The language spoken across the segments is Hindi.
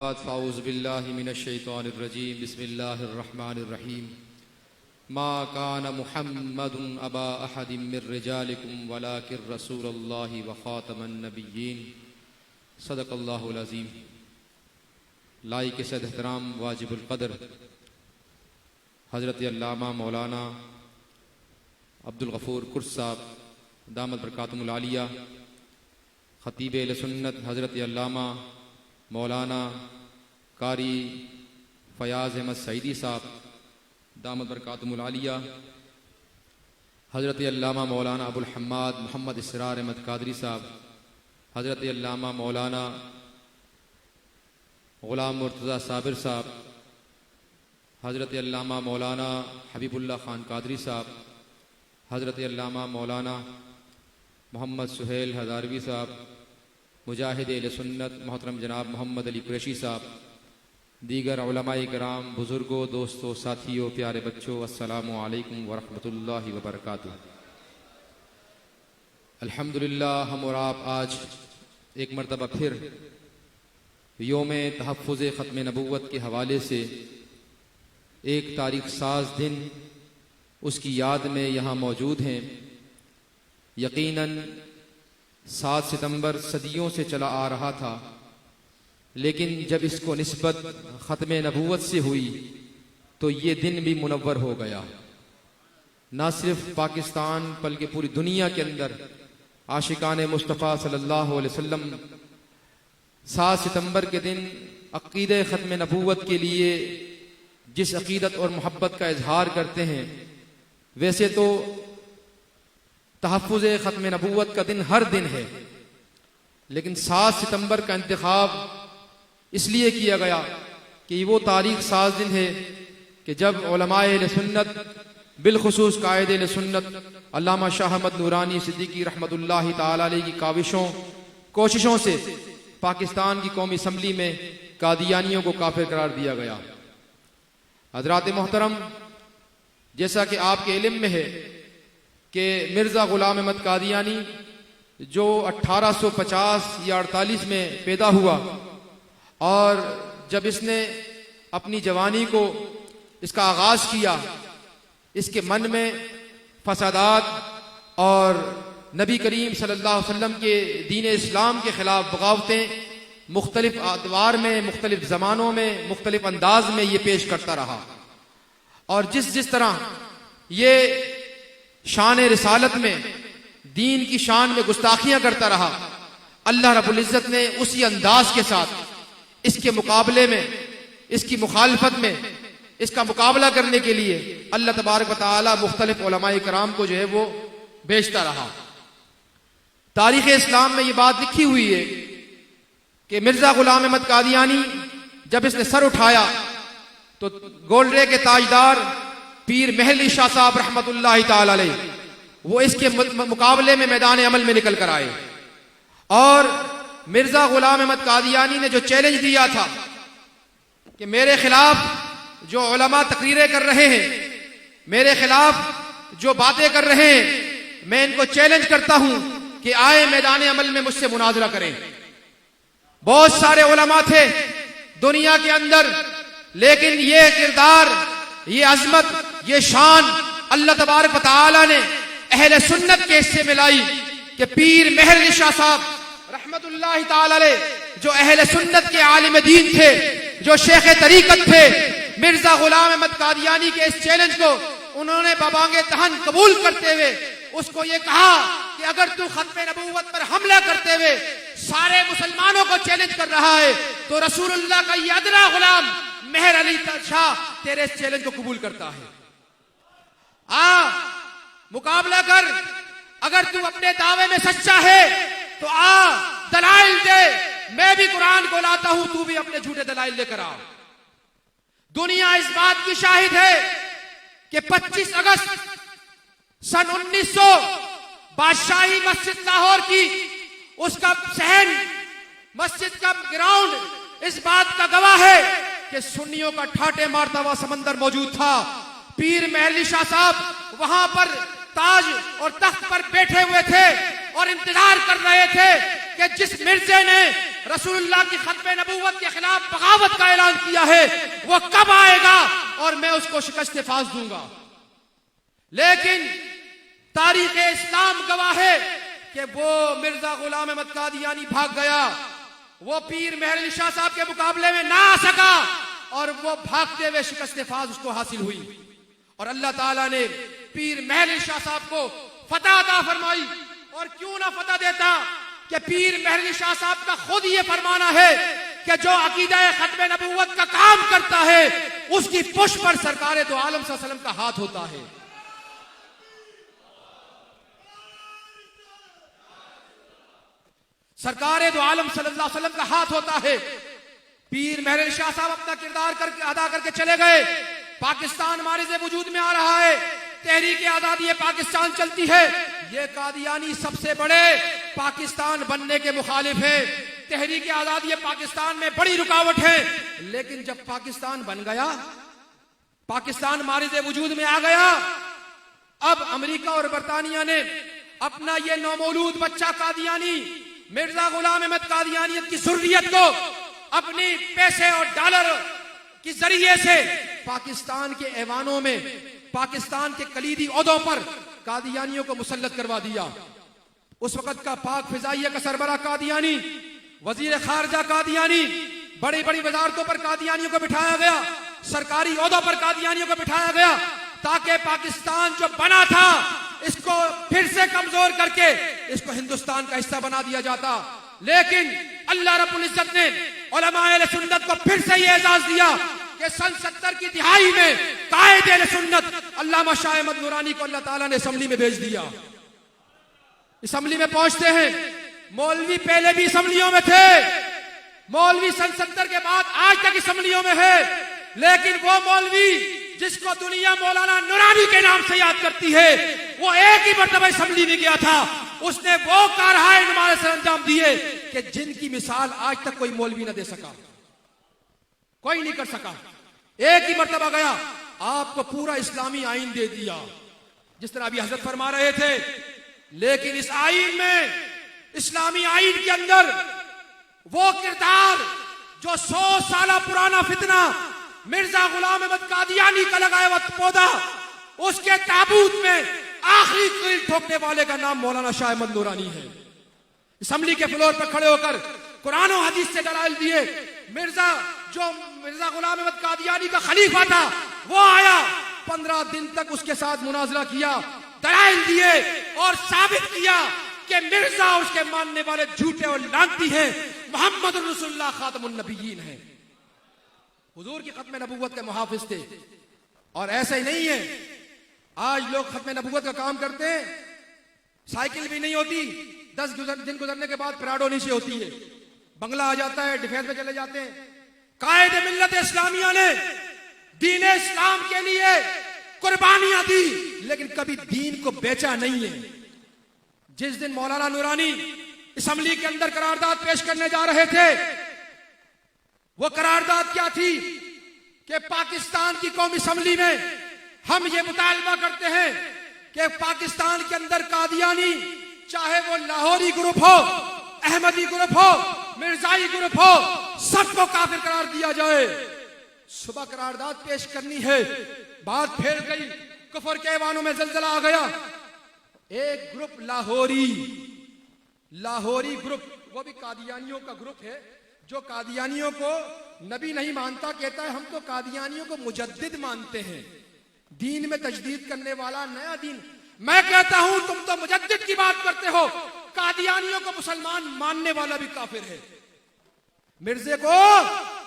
फ़ाऊज़ुबिल्लाहि मिनश्शैतानिर्रजीम बिस्मिल्लाहिर्रहमानिर्रहीम मा कान मुहम्मदुन अबा अहदिम मिर रिजालिकुम वलाकिर रसूलुल्लाहि व ख़ातमन नबिय्यीन सदक़ल्लाहुल अज़ीम। लाइक़ सद एहतराम वाजिबुल क़द्र हज़रत अल्लामा मौलाना अब्दुल गफ़ूर कुर्स साहब दामत बरकातुहुल आलिया, ख़तीब अहले सुन्नत हज़रत अल्लामा मौलाना कारी फ़याज़ अहमद सईदी साहब दामत बरकातुहुल आलिया, हज़रत अल्लामा मौलाना अबुल हम्माद मोहम्मद इसरार अहमद कादरी साहब, हज़रत अल्लामा मौलाना ग़ुलाम मुर्तज़ा साबिर साहब, हज़रत अल्लामा मौलाना हबीबुल्लाह ख़ान कादरी साहब, हज़रत अल्लामा मौलाना मोहम्मद सुहेल हज़ारवी साहब, मुजाहिद अहले सुन्नत मोहतरम जनाब मोहम्मद अली कुरैशी साहब, दीगर उलमाए किराम, बुज़ुर्गों, दोस्तों, साथियों, प्यारे बच्चों, अस्सलामु अलैकुम वरहमतुल्लाहि वबरकातुहू। अल्हम्दुलिल्लाह, हम और आप आज एक मरतबा फिर योम तहफ़्फ़ुज़ ख़त्म नबुव्वत के हवाले से एक तारीख़ साज़ दिन उसकी याद में यहाँ मौजूद हैं। यकीनन 7 सितंबर सदियों से चला आ रहा था, लेकिन जब इसको निस्बत ख़त्म नबुव्वत से हुई तो ये दिन भी मुनव्वर हो गया। ना सिर्फ पाकिस्तान बल्कि पूरी दुनिया के अंदर आशिकाने मुस्तफ़ा सल्लल्लाहु अलैहि वसल्लम 7 सितंबर के दिन अक़ीदे ख़त्म नबुव्वत के लिए जिस अक़ीदत और मोहब्बत का इजहार करते हैं, वैसे तो तहफ़्फ़ुज़ ख़त्म नबुव्वत का दिन हर दिन है, लेकिन 7 सितंबर का इंतख़ाब इसलिए किया गया कि वो तारीख़ साज़ दिन है कि जब उलमाए अहले सुन्नत बिलख़ुसूस कायदे अहले सुन्नत अल्लामा शाह अहमद नूरानी सिद्दीकी रहमतुल्लाहि ताला अलैह की कोशिशों से पाकिस्तान की कौमी असम्बली में कादियानियों को काफिर करार दिया गया। हज़रात मोहतरम, जैसा कि आपके इल्म में है कि मिर्ज़ा ग़ुलाम अहमद कादियानी जो 1850 या 48 में पैदा हुआ, और जब इसने अपनी जवानी को इसका आगाज़ किया, इसके मन में फसादात और नबी करीम सल्लल्लाहु अलैहि वसल्लम के दीन इस्लाम के ख़िलाफ़ बगावतें मुख्तलिफ अदवार में, मुख्तलिफ ज़मानों में, मुख्तलिफ अंदाज में ये पेश करता रहा। और जिस तरह ये शान रिसालत में, दीन की शान में गुस्ताखियां करता रहा, अल्लाह रब्बुल इज़्ज़त ने उसी अंदाज के साथ इसके मुकाबले में, इसकी मुखालफत में, इसका मुकाबला करने के लिए अल्लाह तबारक व तआला मुख्तलिफ उलमाए किराम को जो है वो भेजता रहा। तारीख़ इस्लाम में ये बात लिखी हुई है कि मिर्ज़ा ग़ुलाम अहमद कादियानी जब इसने सर उठाया तो गोल्डे के ताजदार पीर महल अली शाह साहब रहमतुल्लाहि ताला अलैह वो इसके मुकाबले में मैदान अमल में निकल कर आए, और मिर्ज़ा ग़ुलाम अहमद कादियानी ने जो चैलेंज दिया था कि मेरे खिलाफ जो उलमा तकरीरें कर रहे हैं, मेरे खिलाफ जो बातें कर रहे हैं, मैं इनको चैलेंज करता हूं कि आए मैदान अमल में मुझसे मुनाजरा करें। बहुत सारे उलमा थे दुनिया के अंदर, लेकिन ये किरदार, ये अजमत, ये शान अल्लाह तबारक व तआला ने अहले सुन्नत के हिस्से में लाई कि पीर महल अली शाह साहब रहमतुल्लाहि ताला अलैह, जो अहले सुन्नत के आलिम दीन थे, जो शेख तरीकत थे, मिर्ज़ा ग़ुलाम अहमद कादियानी के इस चैलेंज को उन्होंने बबांगे तहन कबूल करते हुए उसको ये कहा कि अगर तू ख़त्म नबुव्वत पर हमला करते हुए सारे मुसलमानों को चैलेंज कर रहा है तो रसूलुल्लाह का ये अदना गुलाम मेहर अली शाह तेरे इस चैलेंज को कबूल करता है। मुकाबला कर, अगर तू अपने दावे में सच्चा है तो दलाइल दे, मैं भी कुरान को लाता हूं, तू भी अपने झूठे दलाइल लेकर आ। दुनिया इस बात की शाहिद है कि 25 अगस्त सन 1900 बादशाही मस्जिद लाहौर की उसका सहन मस्जिद का ग्राउंड इस बात का गवाह है कि सुन्नियों का ठाटे मारता हुआ समंदर मौजूद था। पीर महल अली शाह साहब वहां पर ताज और तख्त पर बैठे हुए थे और इंतजार कर रहे थे कि जिस मिर्जे ने रसूलुल्लाह की खत्म नबूवत के खिलाफ बगावत का ऐलान किया है, वो कब आएगा और मैं उसको शिकस्त फास दूंगा। लेकिन तारीख इस्लाम गवाह है कि वो मिर्जा गुलाम अहमद कादियानी भाग गया, वो पीर मेहर अली शाह साहब के मुकाबले में ना आ सका और वो भागते हुए शिकस्त फास उसको हासिल हुई। और अल्लाह ताला ने पीर मेहर अली शाह साहब को फतह अता फरमाई। और क्यों ना फतह देता कि पीर मेहर अली शाह साहब का खुद ये फरमाना है कि जो अकीदा खत्म नबूवत का काम करता है उसकी पुष्प पर सरकार दो आलम सल्लल्लाहु अलैहि वसल्लम का हाथ होता है। सरकार दो आलम सल्लल्लाहु अलैहि वसल्लम का हाथ होता है। पीर मेहर अली शाह साहब अपना किरदार करके अदा करके चले गए। पाकिस्तान हमारे से वजूद में आ रहा है, तहरीक आजादी पाकिस्तान चलती है। ये कादियानी सबसे बड़े पाकिस्तान बनने के मुखालिफ है। तहरीक आजादी पाकिस्तान में बड़ी रुकावट है। लेकिन जब पाकिस्तान बन गया, पाकिस्तान हमारे से वजूद में आ गया, अब अमेरिका और बरतानिया ने अपना ये नौमौलूद बच्चा कादियानी मिर्जा गुलाम अहमद कादियानियत की सुर्रियत को अपनी पैसे और डॉलर के जरिए से पाकिस्तान के ऐवानों में, पाकिस्तान के कलीदी ओहदों पर कादियानियों को मुसल्लत करवा दिया। उस वक्त का पाक फिजाइया का सरबरा कादियानी, वजीर खारजा कादियानी, बड़ी बड़ी वजारतों पर कादियानियों को बिठाया गया, सरकारी ओहदों पर कादियानियों को बिठाया गया, ताकि पाकिस्तान जो बना था इसको फिर से कमजोर करके इसको हिंदुस्तान का हिस्सा बना दिया जाता। लेकिन अल्लाह रब्बुल इज्जत ने उलमाए अहले सुन्नत को फिर से ये एजाज दिया कि सन 70 की दिहाई में कायदे अहले सुन्नत अल्लामा शाह अहमद नूरानी को अल्लाह ताला ने असेंबली में भेज दिया। असेंबली में पहुंचते हैं, मौलवी पहले भी असेंबलियों में थे, मौलवी सन 70 के बाद आज तक असेंबलियों में है। लेकिन वो मौलवी जिसको दुनिया मौलाना नूरानी के नाम से याद करती है, वो एक ही मर्तबा असेंबली में गया था, उसने वो कारहाय नुमाइश सर अंजाम दिए कि जिनकी मिसाल आज तक कोई मौलवी न दे सका, कोई नहीं कर सका। एक ही मर्तबा गया, आपको पूरा इस्लामी आइन दे दिया, जिस तरह अभी हजरत फरमा रहे थे। लेकिन इस आइन में, इस्लामी आइन के अंदर वो किरदार जो 100 साल पुराना फितना मिर्जा गुलाम अहमद कादियानी का लगाया हुआ पौधा, उसके ताबूत में आखिरी कील ठोकने वाले का नाम मौलाना शाह अहमद नूरानी है। असेंबली के फ्लोर पर खड़े होकर कुरान और हदीस से दलाइल दिए। मिर्जा गुलाम अहमद कादियानी का खलीफा था, वो आया, 15 दिन तक उसके साथ मुनाजरा किया, दलाइल दिए और साबित किया कि मिर्जा और उसके मानने वाले झूठे और लानती हैं, मोहम्मद रसूलुल्लाह खातमुन नबिय्यीन है, हुजूर की खत्म नबूवत के मुहाफिज थे। और ऐसा ही नहीं है, आज लोग खत्म नबूवत का काम करते हैं, साइकिल भी नहीं होती, 10 दिन गुजरने के बाद पराडो नीचे होती है, बंगला आ जाता है, डिफेंस में चले जाते हैं। कायदे मिल्लत इस्लामिया ने दीन इस्लाम के लिए कुर्बानियां दी, लेकिन कभी दीन को बेचा नहीं है। जिस दिन मौलाना नूरानी असेंबली के अंदर करारदाद पेश करने जा रहे थे, वो करारदाद क्या थी कि पाकिस्तान की कौमी असेंबली में हम ये मुतालबा करते हैं कि पाकिस्तान के अंदर कादियानी, चाहे वो लाहौरी ग्रुप हो, अहमदी ग्रुप हो, मिर्जाई ग्रुप हो, सबको काफिर करार दिया जाए। सुबह करारदाद पेश करनी है, बात फैल गई, कुफर के ऐवानों में जलजला आ गया। एक ग्रुप लाहौरी ग्रुप, वो भी कादियानियों का ग्रुप है, जो कादियानियों को नबी नहीं मानता, कहता है हम तो कादियानियों को मुजद्दिद मानते हैं, दीन में तजदीद करने वाला, नया दीन। मैं कहता हूं तुम तो मुजद्दिद की बात करते हो, कादियानियों को मुसलमान मानने वाला भी काफिर है, मिर्जे को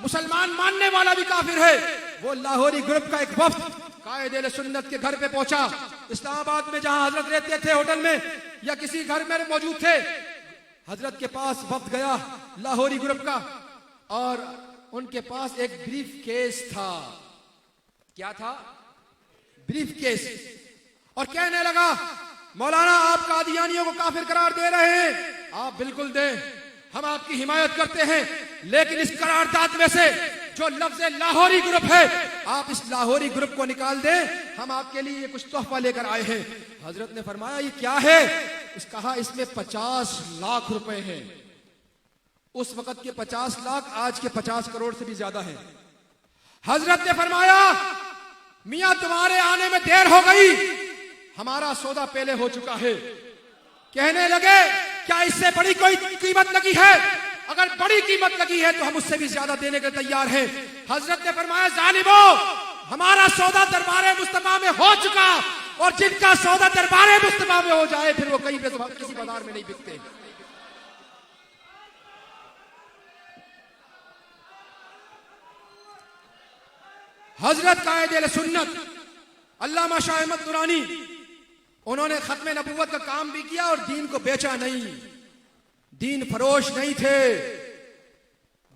मुसलमान मानने वाला भी काफिर है। वो लाहौरी ग्रुप का एक वफ्द कायदे सुन्नत के घर पे पहुंचा, इस्लामाबाद में जहां हजरत रहते थे, होटल में या किसी घर में मौजूद थे। हजरत के पास वक्त गया लाहौरी ग्रुप का, और उनके पास एक ब्रीफ केस था। क्या था? Brief case. और कहने लगा, मौलाना आप कादियानियों को काफिर करार दे रहे हैं, आप बिल्कुल दें, हम आपकी हिमायत करते हैं, लेकिन इस करारदाद में से जो लफ्ज लाहौरी ग्रुप है, आप इस लाहौरी ग्रुप को निकाल दें, हम आपके लिए ये कुछ तोहफा लेकर आए हैं। हजरत ने फरमाया ये क्या है? कहा इसमें 50 लाख रुपए हैं। उस वक्त के 50 लाख आज के 50 करोड़ से भी ज्यादा है। हजरत ने फरमाया, मियां तुम्हारे आने में देर हो गई, हमारा सौदा पहले हो चुका है। कहने लगे, क्या इससे बड़ी कोई कीमत लगी है? अगर बड़ी कीमत लगी है तो हम उससे भी ज्यादा देने के तैयार हैं। हजरत ने फरमाया, जालिमो, हमारा सौदा दरबारे मुस्तफा में हो चुका, और जिनका सौदा दरबारे मुस्तफा में हो जाए फिर वो कहीं किसी बाजार में नहीं बिकते। हजरत कायद अहले सुन्नत अल्लामा शाह अहमद दुरानी, उन्होंने खत्म नबूवत का काम भी किया और दीन को बेचा नहीं। दीन फरोश नहीं थे,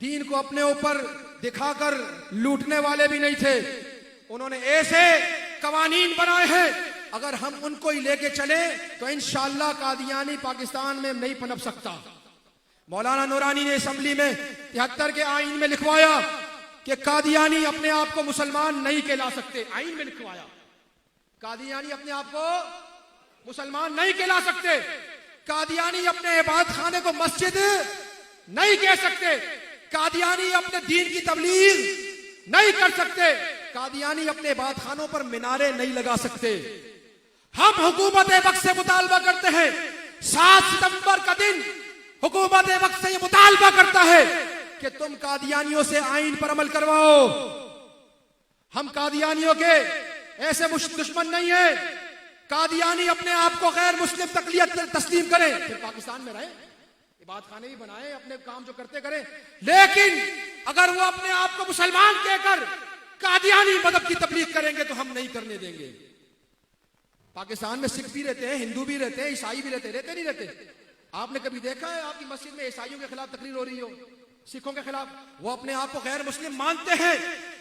दीन को अपने ऊपर दिखाकर लूटने वाले भी नहीं थे। उन्होंने ऐसे कवानीन बनाए हैं, अगर हम उनको ही लेके चले तो इंशाअल्लाह कादियानी पाकिस्तान में नहीं पनप सकता। मौलाना नूरानी ने असेंबली में 73 के आईन में लिखवाया कि कादियानी अपने आप को मुसलमान नहीं कहला सकते। आईन में लिखवाया, कादियानी अपने आप को मुसलमान नहीं कहला सकते। कादियानी अपने इबादत खाने को मस्जिद नहीं कह सकते। कादियानी अपने दीन की तबलीग नहीं कर सकते। कादियानी अपने इबादत खानों पर मीनारे नहीं लगा सकते। हम हुकूमत वक्त से मुतालबा करते हैं, 7 सितंबर का दिन हुकूमत वक्त से ये मुतालबा करता है कि तुम कादियानियों से आईन पर अमल करवाओ। हम कादियानियों के ऐसे दुश्मन नहीं है। कादियानी अपने आप को गैर मुस्लिम तकलियत तस्लीम करें, फिर पाकिस्तान में रहे, इबादत खाने भी बनाए, अपने काम जो करते करें, लेकिन अगर वो अपने आप को मुसलमान कहकर कादियानी मदद की तबलीग करेंगे तो हम नहीं करने देंगे। पाकिस्तान में सिख भी रहते हैं, हिंदू भी रहते हैं, ईसाई भी रहते नहीं रहते? आपने कभी देखा है आपकी मस्जिद में ईसाइयों के खिलाफ तकरीर हो रही हो, सिखों के खिलाफ? वो अपने आप को गैर मुस्लिम मानते हैं,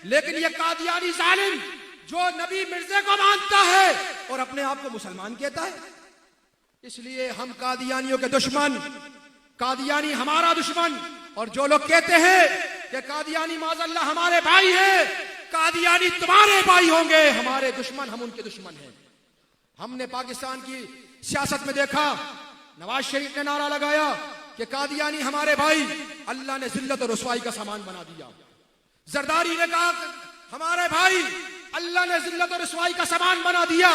लेकिन ये कादियानी जालिम जो नबी मिर्जे को मानता है और अपने आप को मुसलमान कहता है। इसलिए हम कादियानियों के दुश्मन, कादियानी हमारा दुश्मन। और जो लोग कहते हैं कि कादियानी माज़अल्लाह हमारे भाई है, कादियानी तुम्हारे भाई होंगे, हमारे दुश्मन, हम उनके दुश्मन हैं। हमने पाकिस्तान की सियासत में देखा, नवाज शरीफ ने नारा लगाया कि कादियानी हमारे भाई, अल्लाह ने जिल्लत और रुसवाई का सामान बना दिया। जरदारी ने कहा हमारे भाई, अल्लाह ने जिल्लत और रुसवाई का सामान बना दिया।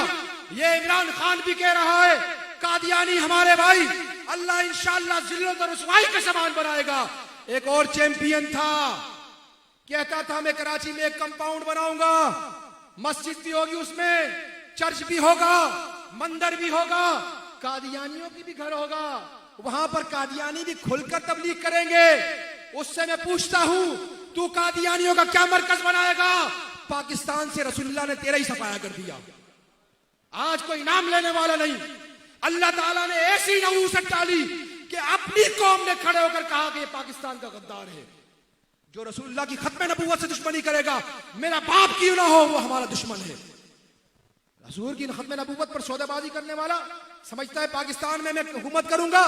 ये इमरान खान भी कह रहा है कादियानी हमारे भाई, अल्लाह इंशाअल्लाह जिल्लत और रुसवाई का सामान बनाएगा। एक और चैंपियन था, कहता था मैं कराची में एक कंपाउंड बनाऊंगा, मस्जिद भी होगी उसमें, चर्च भी होगा, मंदिर भी होगा, कादियानियों की भी घर होगा, वहां पर कादियानी भी खुलकर तबलीग करेंगे। उससे मैं पूछता हूं, तू कादियानियों का क्या मरकज बनाएगा? पाकिस्तान से रसूलुल्लाह ने तेरा ही सफाया कर दिया। आज कोई इनाम लेने वाला नहीं। अल्लाह ताला ने ऐसी नहूसत डाली कि अपनी कौम ने खड़े होकर कहा कि ये पाकिस्तान का गद्दार है। जो रसूलुल्लाह की खत्म नबूवत से दुश्मनी करेगा, मेरा बाप क्यों ना हो, वो हमारा दुश्मन है। रसूल की खत्म नबूवत पर सौदेबाजी करने वाला समझता है पाकिस्तान में मैं हुकूमत करूंगा।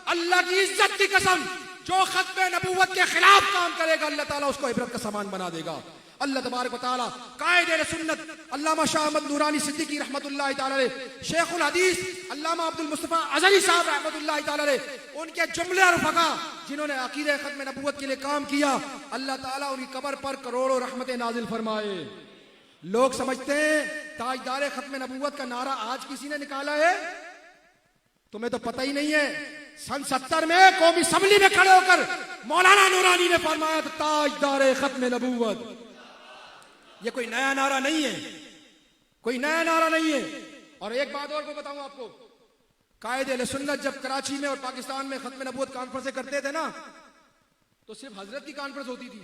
अल्लाह की इज्जत की कसम, जो खत्म नबूवत के खिलाफ काम करेगा अल्लाह ताला उसको इबरत का सामान बना देगा। अल्लाह तबारक व तआला कायद अहले सुन्नत अल्लामा शाह अहमद नूरानी सिद्दीकी रहमतुल्लाह तआला अलैह, शेखुल हदीस अल्लामा अब्दुल मुस्तफा अज़हरी साहब रहमतुल्लाह तआला अलैह, उनके जुमले और फका जिन्होंने अकीदे खत्म नबूवत के लिए काम किया, अल्लाह ताला उनकी कब्र पर करोड़ों रहमतें नाजिल फरमाए। लोग समझते हैं ताजदार खत्म नबूवत का नारा आज किसी ने निकाला है, तुम्हें तो पता ही नहीं है। सन 70 में कौमी असम्बली में खड़े होकर मौलाना नूरानी ने फरमाया था ताजदार खत्म नबूवत। ये कोई नया नारा नहीं है, कोई नया नारा नहीं है। और एक बात और को बताऊं आपको, कायद अहले सुन्नत जब कराची में और पाकिस्तान में खत्म नबूवत कॉन्फ्रेंस करते थे ना, तो सिर्फ हजरत की कॉन्फ्रेंस होती थी।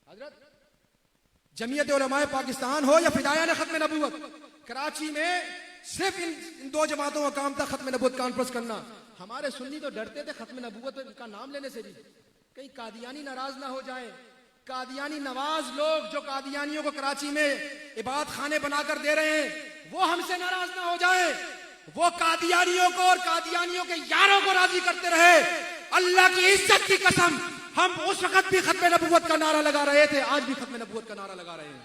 हजरत जमीयत उलमाए पाकिस्तान हो या फिदायान खत्म नबूवत, कराची में सिर्फ इन दो जमातों का काम था खत्म नबूवत कॉन्फ्रेंस करना। हमारे सुन्नी तो डरते थे खत्म नबूवत का नाम लेने से भी, कहीं कादियानी नाराज ना हो जाए। कादियानी नवाज लोग जो कादियानियों को कराची में इबादत खाने बनाकर दे रहे हैं, वो हमसे नाराज ना हो जाए। वो कादियानियों को और कादियानियों के यारों को राजी करते रहे। अल्लाह की इज्जत की कसम, हम उस वक्त भी खत्म नबूवत का नारा लगा रहे थे, आज भी खत्म नबूवत का नारा लगा रहे हैं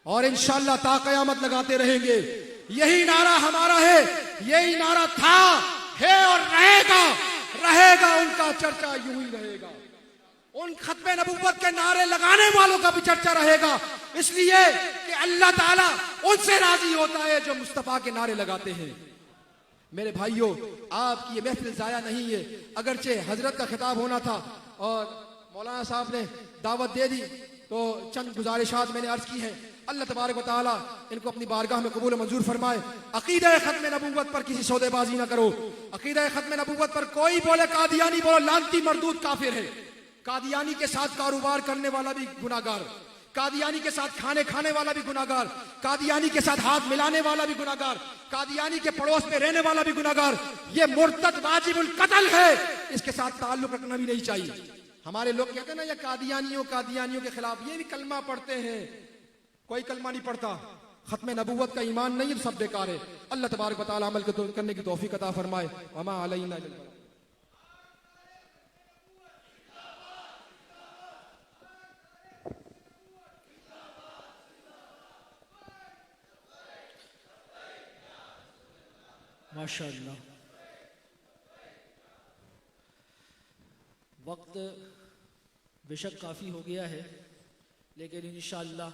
और इंशाअल्लाह ता क़यामत लगाते रहेंगे। यही नारा हमारा है, यही नारा था, है और रहेगा। रहेगा उनका चर्चा यूं ही रहेगा। उन खत्मे नबूवत के नारे लगाने वालों का भी चर्चा रहेगा, इसलिए कि अल्लाह ताला उनसे राजी होता है जो मुस्तफा के नारे लगाते हैं। मेरे भाइयों, आपकी ये महफिल जाया नहीं है। अगरचे हजरत का खिताब होना था और मौलाना साहब ने दावत दे दी, तो चंद गुजारिशात मैंने अर्ज की है। अल्लाह तबारक व तआला इनको अपनी बारगाह में कबूल मंजूर फरमाए। अकीदा खत्म नबूवत पर किसी सौदेबाजी ना करो। अकीदा खत्म नबूवत पर कोई बोले कादियानी, बोलो लानती मरदूद काफिर है। कादियानी के साथ कारोबार करने वाला भी गुनाहगार, कादियानी के साथ खाने वाला भी गुनाहगार, कादियानी के साथ हाथ मिलाने वाला भी गुनाहगार, कादियानी के पड़ोस में रहने वाला भी गुनाहगार। ये मुर्तद वाजिबुल कत्ल है, इसके साथ ताल्लुक रखना भी नहीं चाहिए। हमारे लोग कहते हैं ना ये कादियानियों के खिलाफ, ये भी कलमा पढ़ते हैं, कोई कलमा नहीं पढ़ता। खत्म नबूवत का ईमान नहीं है, सब बेकार है। अल्लाह तबारक व तआला अमल करने की तौफीक अता फरमाए। वमा अलैना इल्लल बलाग। माशाअल्लाह। वक्त बेशक काफ़ी हो गया है, लेकिन इंशाअल्लाह